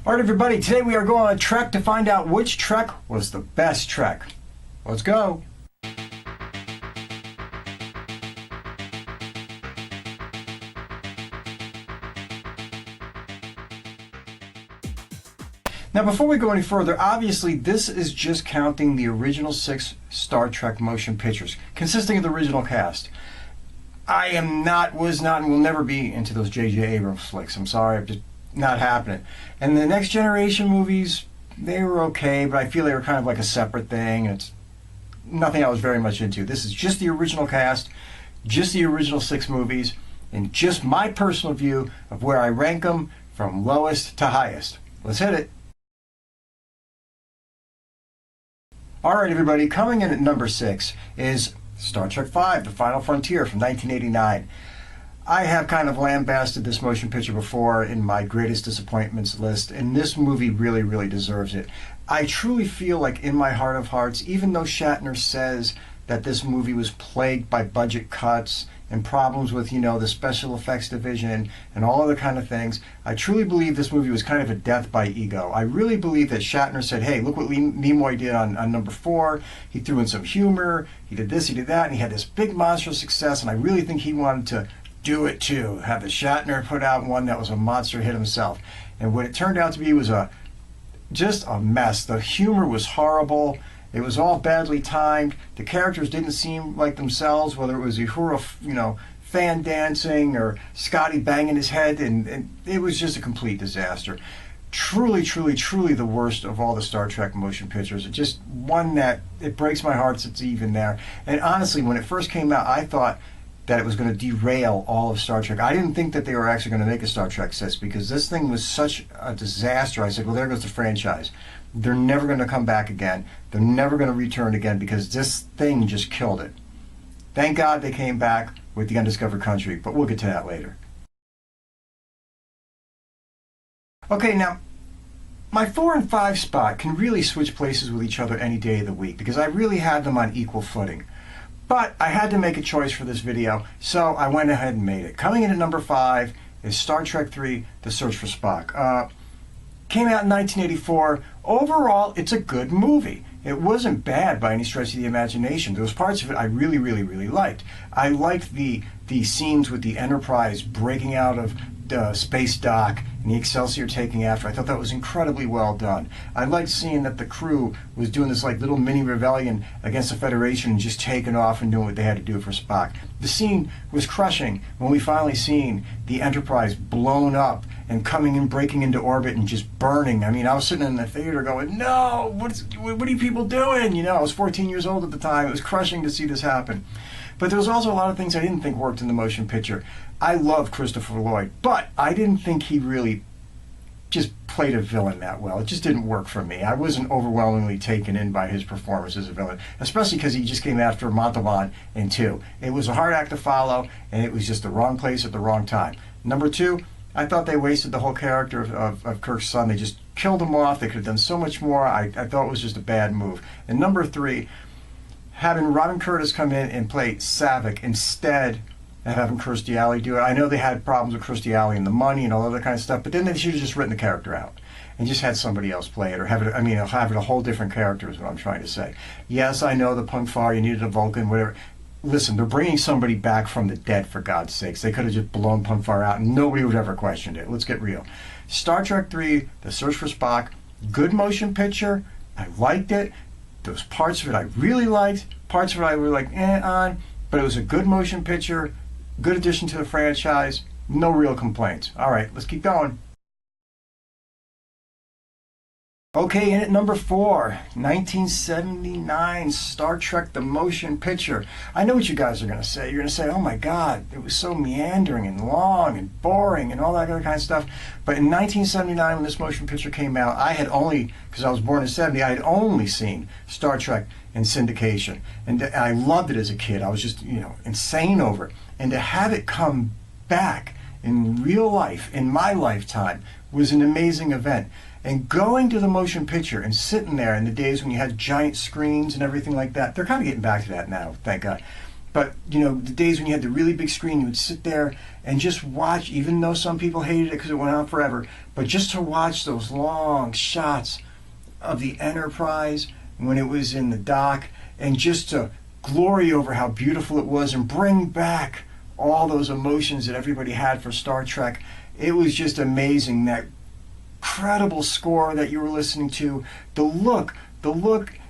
Alright everybody, today we are going on a trek to find out which trek was the best trek. Let's go! Now before we go any further, obviously this is just counting the original 6 Star Trek motion pictures, consisting of the original cast. I am not, was not, and will never be into those J.J. Abrams flicks. I'm sorry, just not happening. And the Next Generation movies, they were okay, but I feel they were kind of like a separate thing. It's nothing I was very much into. This is just the original cast, just the original 6 movies, and just my personal view of where I rank them from lowest to highest. Let's hit it. Alright everybody, coming in at number 6 is Star Trek V, The Final Frontier from 1989. I have kind of lambasted this motion picture before in my greatest disappointments list, and this movie really, really deserves it. I truly feel like in my heart of hearts, even though Shatner says that this movie was plagued by budget cuts and problems with, the special effects division and all other kind of things, I truly believe this movie was kind of a death by ego. I really believe that Shatner said, hey, look what Nimoy did on number 4. He threw in some humor, he did this, he did that, and he had this big monstrous success, and I really think he wanted to do it too. Have the Shatner put out one that was a monster hit himself. And what it turned out to be was just a mess. The humor was horrible. It was all badly timed. The characters didn't seem like themselves, whether it was Uhura, fan dancing or Scotty banging his head, and it was just a complete disaster. Truly, truly, truly the worst of all the Star Trek motion pictures. It just one that, it breaks my heart it's even there. And honestly, when it first came out, I thought that it was going to derail all of Star Trek. I didn't think that they were actually going to make a Star Trek 6 because this thing was such a disaster. I said, well, there goes the franchise. They're never going to come back again. They're never going to return again because this thing just killed it. Thank God they came back with the Undiscovered Country, but we'll get to that later. Okay, now, my 4 and 5 spot can really switch places with each other any day of the week because I really had them on equal footing. But I had to make a choice for this video, so I went ahead and made it. Coming in at number 5 is Star Trek III, The Search for Spock. Came out in 1984. Overall, it's a good movie. It wasn't bad by any stretch of the imagination. There was parts of it I really, really, really liked. I liked the scenes with the Enterprise breaking out of the space dock and the Excelsior taking after. I thought that was incredibly well done. I liked seeing that the crew was doing this like little mini rebellion against the Federation and just taking off and doing what they had to do for Spock. The scene was crushing when we finally seen the Enterprise blown up and coming and breaking into orbit and just burning. I mean, I was sitting in the theater going, no, what are you people doing? I was 14 years old at the time. It was crushing to see this happen. But there was also a lot of things I didn't think worked in the motion picture. I love Christopher Lloyd, but I didn't think he really just played a villain that well. It just didn't work for me. I wasn't overwhelmingly taken in by his performance as a villain, especially because he just came after Montalban in 2. It was a hard act to follow, and it was just the wrong place at the wrong time. Number 2, I thought they wasted the whole character of Kirk's son. They just killed him off. They could have done so much more. I thought it was just a bad move. And number 3, having Robin Curtis come in and play Saavik instead of having Kirstie Alley do it. I know they had problems with Kirstie Alley and the money and all other kind of stuff, but then they should have just written the character out and just had somebody else play it, or have it a whole different character is what I'm trying to say. Yes, I know the Punkfar, you needed a Vulcan, whatever. Listen, they're bringing somebody back from the dead, for God's sakes. They could have just blown Punkfar out and nobody would have ever questioned it. Let's get real. Star Trek III, The Search for Spock, good motion picture. I liked it. Those parts of it I really liked. Parts of it I were like, on. But it was a good motion picture, good addition to the franchise. No real complaints. All right, let's keep going. Okay, in at number 4, 1979 Star Trek The Motion Picture. I know what you guys are going to say. You're going to say, oh my God, it was so meandering and long and boring and all that other kind of stuff. But in 1979, when this motion picture came out, I had only, because I was born in 70, I had only seen Star Trek in syndication. And I loved it as a kid. I was just, insane over it. And to have it come back in real life, in my lifetime, was an amazing event. And going to the motion picture and sitting there in the days when you had giant screens and everything like that, they're kind of getting back to that now, thank God. But, you know, the days when you had the really big screen, you would sit there and just watch, even though some people hated it because it went on forever, but just to watch those long shots of the Enterprise when it was in the dock, and just to glory over how beautiful it was and bring back all those emotions that everybody had for Star Trek. It was just amazing. That incredible score that you were listening to, the look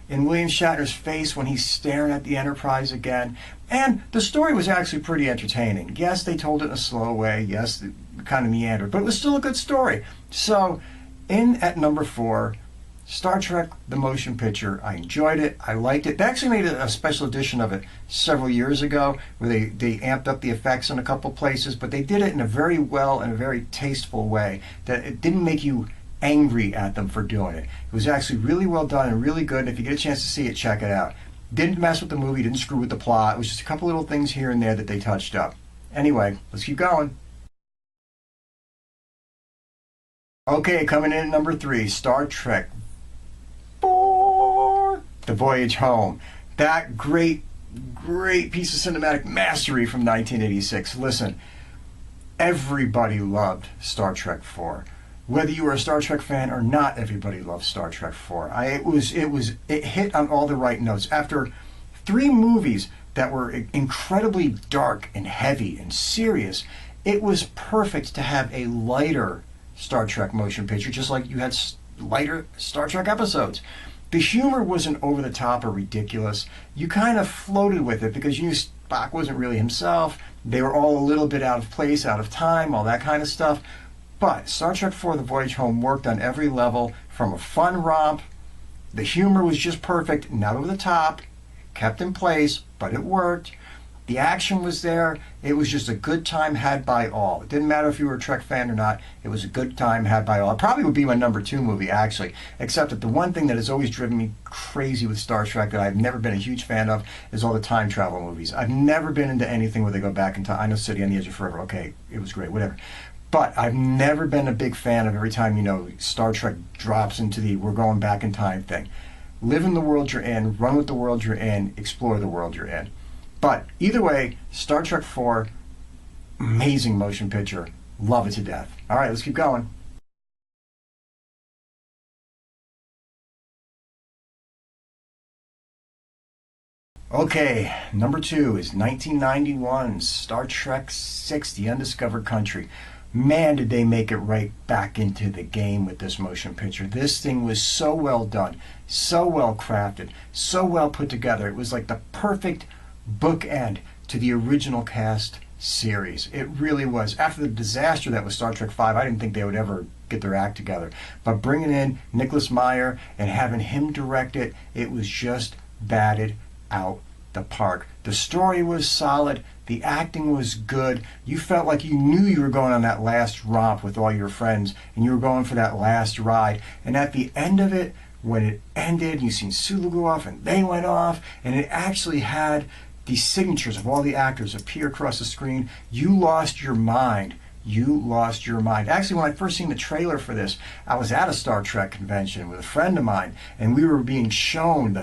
in William Shatner's face when he's staring at the Enterprise again. And the story was actually pretty entertaining. Yes, they told it in a slow way. Yes, it kind of meandered, but it was still a good story. So, in at number 4, Star Trek, the motion picture. I enjoyed it. I liked it. They actually made a special edition of it several years ago where they amped up the effects in a couple places, but they did it in a very well and a very tasteful way that it didn't make you angry at them for doing it. It was actually really well done and really good, and if you get a chance to see it, check it out. Didn't mess with the movie, didn't screw with the plot. It was just a couple little things here and there that they touched up. Anyway, let's keep going. Okay, coming in at number 3, Star Trek 4, The Voyage Home. That great piece of cinematic mastery from 1986. Listen, everybody loved Star Trek 4. Whether you were a Star Trek fan or not, everybody loved Star Trek 4. It hit on all the right notes. After 3 movies that were incredibly dark and heavy and serious, it was perfect to have a lighter Star Trek motion picture, just like you had lighter Star Trek episodes. The humor wasn't over the top or ridiculous. You kind of floated with it because you knew Spock wasn't really himself. They were all a little bit out of place, out of time, all that kind of stuff. But Star Trek 4, The Voyage Home worked on every level, from a fun romp. The humor was just perfect, not over the top, kept in place, but it worked. The action was there. It was just a good time had by all. It didn't matter if you were a Trek fan or not. It was a good time had by all. It probably would be my number 2 movie, actually, except that the one thing that has always driven me crazy with Star Trek that I've never been a huge fan of is all the time travel movies. I've never been into anything where they go back in time. I know City on the Edge of Forever. Okay, it was great, whatever. But I've never been a big fan of every time, Star Trek drops into the we're going back in time thing. Live in the world you're in, run with the world you're in, explore the world you're in. But either way, Star Trek 4, amazing motion picture. Love it to death. All right, let's keep going. Okay, number 2 is 1991's Star Trek 6, The Undiscovered Country. Man, did they make it right back into the game with this motion picture. This thing was so well done, so well crafted, so well put together. It was like the perfect bookend to the original cast series. It really was. After the disaster that was Star Trek 5, I didn't think they would ever get their act together. But bringing in Nicholas Meyer and having him direct it, it was just batted out the park. The story was solid. The acting was good. You felt like you knew you were going on that last romp with all your friends and you were going for that last ride. And at the end of it, when it ended, you seen Sulu go off and they went off, and it actually had the signatures of all the actors appear across the screen. You lost your mind. You lost your mind. Actually, when I first seen the trailer for this, I was at a Star Trek convention with a friend of mine, and we were being shown the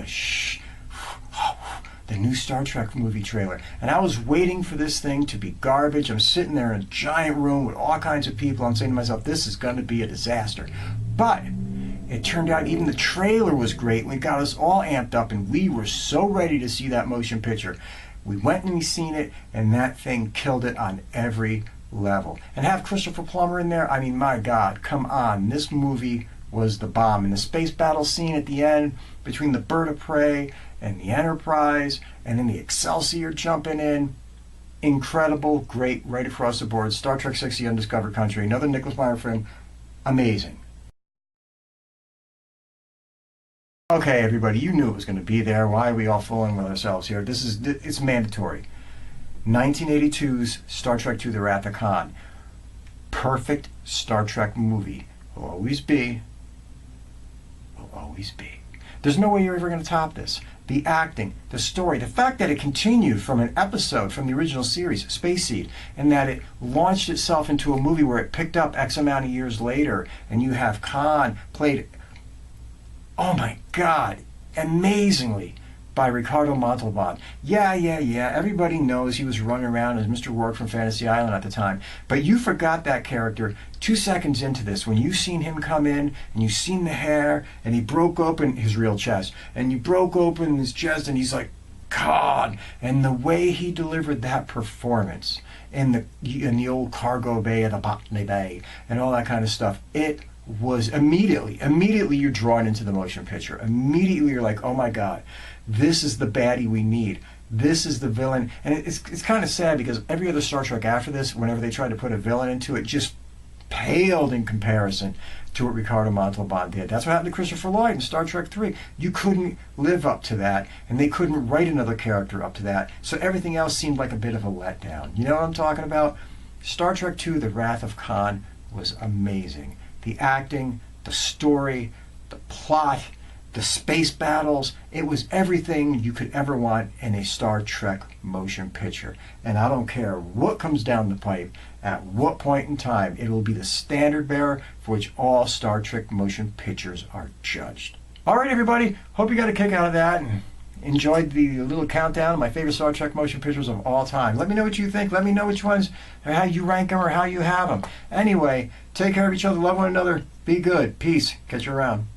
new Star Trek movie trailer. And I was waiting for this thing to be garbage. I'm sitting there in a giant room with all kinds of people. I'm saying to myself, this is going to be a disaster. But it turned out even the trailer was great. And it got us all amped up, and we were so ready to see that motion picture. We went and we seen it, and that thing killed it on every level. And have Christopher Plummer in there, I mean, my God, come on. This movie was the bomb. And the space battle scene at the end between the Bird of Prey and the Enterprise, and then the Excelsior jumping in. Incredible, great, right across the board. Star Trek 6, The Undiscovered Country, another Nicholas Meyer film. Amazing. Okay, everybody, you knew it was going to be there. Why are we all fooling with ourselves here? It's mandatory. 1982's Star Trek II, The Wrath of Khan. Perfect Star Trek movie. Will always be. Will always be. There's no way you're ever going to top this. The acting, the story, the fact that it continued from an episode from the original series, Space Seed, and that it launched itself into a movie where it picked up X amount of years later, and you have Khan played, oh my God, amazingly, by Ricardo Montalban. Yeah, everybody knows he was running around as Mr. Rourke from Fantasy Island at the time. But you forgot that character 2 seconds into this, when you seen him come in, and you seen the hair, and he broke open his real chest, and you broke open his chest, and he's like, God, and the way he delivered that performance in the old cargo bay of the Botany Bay and all that kind of stuff, it was immediately you're drawn into the motion picture. Immediately you're like, oh my God, this is the baddie we need. This is the villain. And it's kind of sad because every other Star Trek after this, whenever they tried to put a villain into it, just paled in comparison to what Ricardo Montalban did. That's what happened to Christopher Lloyd in Star Trek 3. You couldn't live up to that, and they couldn't write another character up to that, so everything else seemed like a bit of a letdown. You know what I'm talking about? Star Trek 2, The Wrath of Khan, was amazing. The acting, the story, the plot, the space battles, it was everything you could ever want in a Star Trek motion picture. And I don't care what comes down the pipe, at what point in time, it will be the standard bearer for which all Star Trek motion pictures are judged. All right, everybody, hope you got a kick out of that and enjoyed the little countdown of my favorite Star Trek motion pictures of all time. Let me know what you think. Let me know which ones, or how you rank them, or how you have them. Anyway, take care of each other, love one another, be good, peace, catch you around.